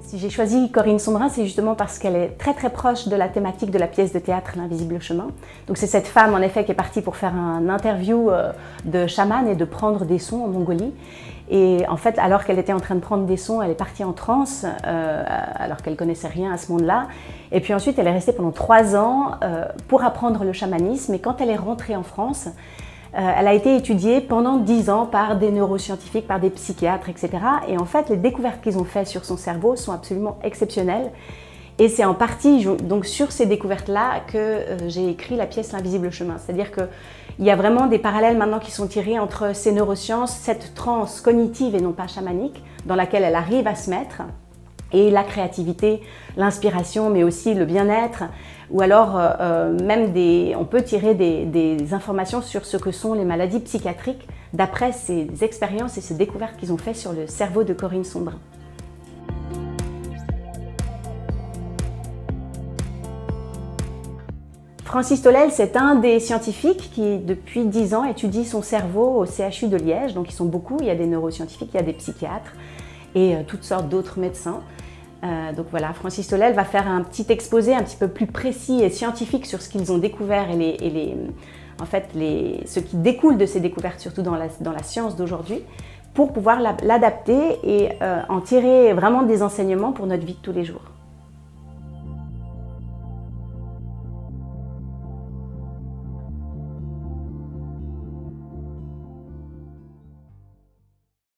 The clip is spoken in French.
Si j'ai choisi Corinne Sombrin, c'est justement parce qu'elle est très très proche de la thématique de la pièce de théâtre L'Invisible Chemin. Donc c'est cette femme en effet qui est partie pour faire un interview de chaman et de prendre des sons en Mongolie. Et en fait, alors qu'elle était en train de prendre des sons, elle est partie en transe, alors qu'elle connaissait rien à ce monde-là. Et puis ensuite, elle est restée pendant 3 ans pour apprendre le chamanisme. Et quand elle est rentrée en France, elle a été étudiée pendant 10 ans par des neuroscientifiques, par des psychiatres, etc. Et en fait, les découvertes qu'ils ont faites sur son cerveau sont absolument exceptionnelles. Et c'est en partie donc sur ces découvertes-là que j'ai écrit la pièce L'Invisible Chemin. C'est-à-dire qu'il y a vraiment des parallèles maintenant qui sont tirés entre ces neurosciences, cette transe cognitive et non pas chamanique, dans laquelle elle arrive à se mettre, et la créativité, l'inspiration, mais aussi le bien-être, ou alors même on peut tirer des informations sur ce que sont les maladies psychiatriques d'après ces expériences et ces découvertes qu'ils ont faites sur le cerveau de Corinne Sombrin. Francis Tolel, c'est un des scientifiques qui, depuis 10 ans, étudie son cerveau au CHU de Liège. Donc ils sont beaucoup, il y a des neuroscientifiques, il y a des psychiatres et toutes sortes d'autres médecins. Donc voilà, Francis Tolel va faire un petit exposé un petit peu plus précis et scientifique sur ce qu'ils ont découvert et ce qui découle de ces découvertes, surtout dans la science d'aujourd'hui, pour pouvoir l'adapter et en tirer vraiment des enseignements pour notre vie de tous les jours.